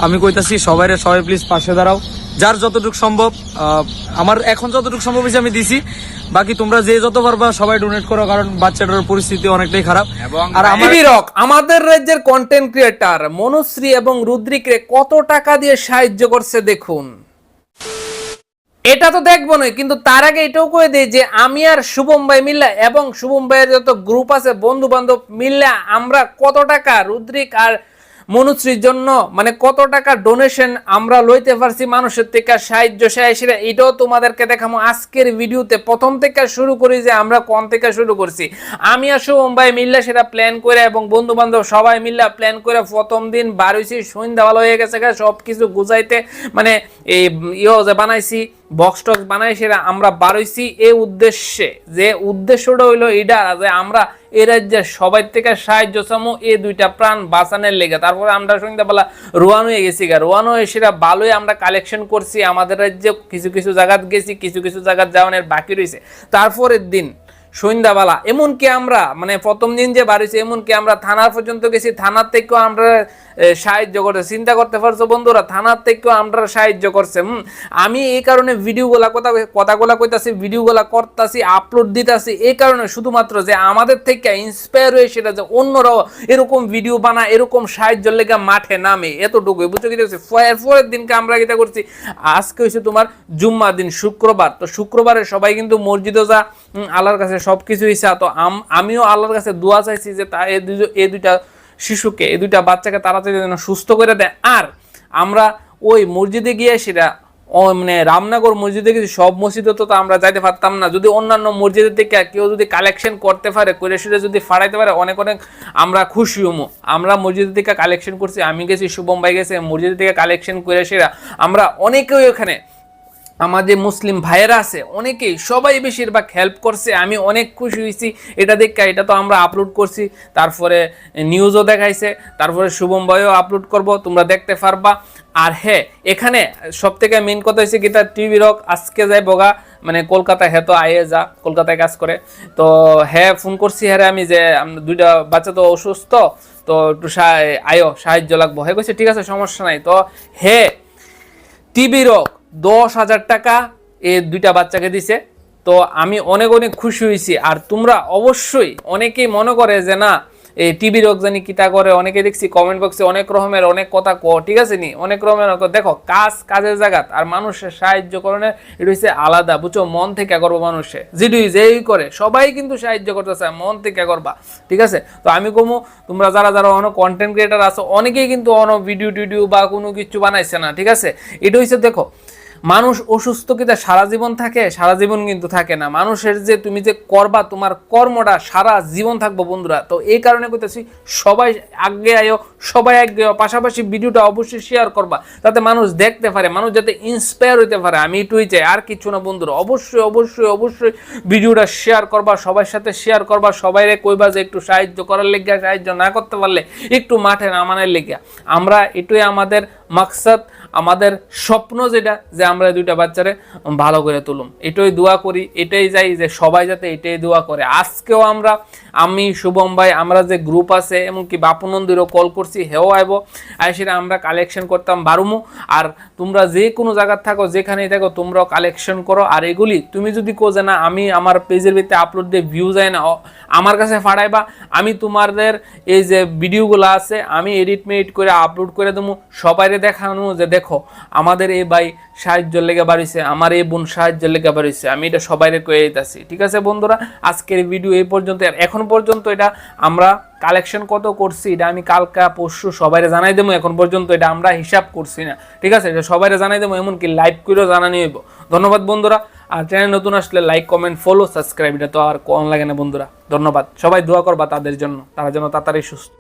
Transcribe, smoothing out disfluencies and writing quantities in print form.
আমি কইতাছি সবাই প্লিজ পাশে দাঁড়াও, যার যতটুকু সম্ভব। আমার এখন যতটুকু সম্ভব হয়েছে আমি দিছি, বাকি তোমরা যে যত পারবা সবাই ডোনেট করো, কারণ বাচ্চাটার পরিস্থিতি অনেকটাই খারাপ। আর আমাদের রাজ্যের কন্টেন্ট ক্রিয়েটার মনুশ্রী এবং রুদ্রিকরে কত টাকা দিয়ে সাহায্য করছে দেখুন। এটা তো দেখবো না, কিন্তু তার আগে এটাও কয়ে দেই যে আমি আর শুভম ভাই মিল্লা এবং শুভম ভাইয়ের যত গ্রুপ আছে বন্ধু বান্ধব মিল্লা আমরা কত টাকা রুদ্রিক আর মনুশ্রীর জন্য মানে কত টাকা ডোনেশন আমরা লইতে পারছি মানুষের থেকে সাহায্য সাহায্যেরা, এটাও তোমাদেরকে দেখাবো আজকের ভিডিওতে। প্রথম থেকে শুরু করি যে আমরা কোন থেকে শুরু করছি। আমি আর শুভম ভাই মিল্লা সেটা প্ল্যান করে এবং বন্ধু বান্ধব সবাই মিল্লা প্ল্যান করে প্রথম দিন বার হয়েছি, সন্ধ্যা ভালো হয়ে গেছে, সব কিছু গুজাইতে মানে এই যে বানাইছি বক্স টক্স বানাই সেটা আমরা বারইছি এই উদ্দেশ্যে, যে উদ্দেশ্যটা হইলো এটা যে আমরা এই রাজ্যের সবাই থেকে সাহায্য চামো এই দুইটা প্রাণ বাঁচানোর লেগে। তারপরে আমরা সন্ধ্যাবেলা রোয়ানো হয়ে গেছি, রোয়ানো হয়ে সেটা ভালোই আমরা কালেকশন করছি। আমাদের রাজ্যে কিছু কিছু জায়গাত গেছি, কিছু কিছু জায়গাত যাওয়ানোর বাকি রয়েছে। তারপরের দিন সন্ধ্যাবেলা এমনকি আমরা মানে প্রথম দিন যে বাড়িছে এমনকি আমরা থানার পর্যন্ত গেছি, থানার থেকেও আমরা সাহায্য করছে। চিন্তা করতে পারছো বন্ধুরা, থানার থেকেও আমরা সাহায্য করছে। আমি এই কারণে ভিডিওগুলা কথাগুলা কইতাছি, ভিডিওগুলা করতেছি, আপলোড দিতেছি এই কারণে শুধুমাত্র যে আমাদের থেকে ইন্সপায়ার হয়ে সেটা যে অন্যরাও এরকম ভিডিও বানায়, এরকম সাহায্যের লেগে মাঠে নামে, এতটুকুই বুঝছো। কি দেখছি পরের দিনকে আমরা এটা করছি। আজকে হচ্ছে তোমার জুম্মা দিন, শুক্রবার। তো শুক্রবারে সবাই কিন্তু মসজিদে যা আল্লাহর কাছে সবকিছু ইচ্ছা। তো আমিও আল্লাহর কাছে দোয়া চাইছি যে এই দুইটা শিশুকে, এই দুইটা বাচ্চাকে তাড়াতাড়ি যেন সুস্থ করে দেয়। আর আমরা ওই মসজিদে গিয়ে সেটা মানে রামনগর মসজিদে গেছি, সব মসজিদে তো আমরা যাইতে পারতাম না। যদি অন্যান্য মসজিদের থেকে কেউ যদি কালেকশন করতে পারে, করে সেটা যদি ফাড়াইতে পারে, অনেক অনেক আমরা খুশি হমো। আমরা মসজিদ থেকে কালেকশন করছি, আমি গেছি, শুভম ভাই গেছে, মসজিদ থেকে কালেকশন করে সেটা আমরা অনেকেই ওখানে আমাদের মুসলিম ভাইয়েরা আছে অনেকেই, সবাই বেশিরভাগ হেল্প করছে। আমি অনেক খুশি হয়েছি এটা দেখে। এটা তো আমরা আপলোড করছি, তারপরে নিউজও দেখাইছে, তারপরে শুভম ভাইও আপলোড করব, তোমরা দেখতে পারবা। আর হ্যাঁ, এখানে সব থেকে মেন কথা হচ্ছে কি, তার টিভি রক আজকে যায় বগা মানে কলকাতায়, হ্যাঁ তো আয়ে যা কলকাতায় কাজ করে। তো হ্যাঁ ফোন করছি, হ্যাঁ আমি যে দুইটা বাচ্চা তো অসুস্থ, তো একটু আয়ো সাহায্য লাগবো। হ্যাঁ কইছে ঠিক আছে সমস্যা নাই। তো হ্যাঁ টিভি রক 10,000 টাকা এই দুইটা বাচ্চাকে দিছে। তো আমি অনেক অনেক খুশি হয়েছি। আর তোমরা অবশ্যই অনেকেই মনে করে যে না এই টিভি রোগ জানি কিতা করে, অনেকে দেখছি কমেন্ট বক্সে অনেক রকমের অনেক কথা ঠিক আছে নি, অনেক রকমের দেখো কাজের জায়গাত আর মানুষের সাহায্য করার এটা হচ্ছে আলাদা, বুঝছো, মন থেকে করবো। মানুষে যেই করে সবাই কিন্তু সাহায্য করতেছে, মন থেকে করবা, ঠিক আছে। তো আমি কমু তোমরা যারা অনেক কন্টেন্ট ক্রিয়েটার আছো অনেকেই কিন্তু অনেক ভিডিও বা কোনো কিছু বানাইছে না, ঠিক আছে। এটা হচ্ছে দেখো মানুষ অসুস্থ কিন্তু সারা জীবন থাকে, সারা জীবন কিন্তু থাকে না। মানুষের যে তুমি যে করবা তোমার কর্মটা সারা জীবন থাকবো বন্ধুরা। তো এই কারণে কইতেছি সবাই আগে আয়ো, সবাই আগে পাশাপাশি ভিডিওটা অবশ্যই শেয়ার করবা, যাতে মানুষ দেখতে পারে, মানুষ যাতে ইন্সপায়ার হইতে পারে। আমি এটুই চাই, আর কিছু না বন্ধুরা। অবশ্যই অবশ্যই অবশ্যই ভিডিওটা শেয়ার করবা, সবার সাথে শেয়ার করবা, সবাইরে কইবা যে একটু সাহায্য করার লেগে, সাহায্য না করতে পারলে একটু মাঠে নামানোর লেগে। আমরা এটুই আমাদের মাকসাদ, আমাদের স্বপ্ন যেটা, যে আমরা দুইটা বাচ্চারে ভালো করে তুলুম। এটাই দোয়া করি, এটাই যাই যে সবাই যাতে এটাই দোয়া করে। আজকেও আমি শুভম ভাই আমরা যে গ্রুপ আছে, এমনকি বাপুনন্দীরও কল করছি, হেও আইব, আর সেটা আমরা কালেকশন করতাম বারুমু। আর তোমরা যে কোনো জায়গায় থাকো, যেখানেই থাকো, তোমরাও কালেকশন করো। আর এগুলি তুমি যদি কো যে না আমি আমার পেজের ভিতরে আপলোড দিয়ে ভিউ যায় না, আমার কাছে ফাড়াইবা, আমি তোমাদের এই যে ভিডিওগুলো আছে আমি এডিট করে আপলোড করে দেবো, সবাইরে দেখানো যে দেখো আমাদের এই ভাই সাহায্যের লেগে বাড়িছে, আমার এই বোন সাহায্যের লেগে বাড়িছে। আমি এটা সবাইরে কয়ে দিতেছি, ঠিক আছে বন্ধুরা। আজকের ভিডিও এই পর্যন্ত। আর এখন পর্যন্ত এটা আমরা কালেকশন কত করছি এটা আমি কালকা পরশু সবাইরে জানাই দেবো। এখন পর্যন্ত এটা আমরা হিসাব করছি না, ঠিক আছে, এটা সবাইরে জানাই দেবো, এমনকি লাইভ করেও জানানি হইব। ধন্যবাদ বন্ধুরা। আর চ্যানেল নতুন আসলে লাইক, কমেন্ট, ফলো, সাবস্ক্রাইব, এটা তো আর কোন লাগে না বন্ধুরা। ধন্যবাদ। সবাই দোয়া করবা তাদের জন্য, তারা যেন তাড়াতাড়ি সুস্থ।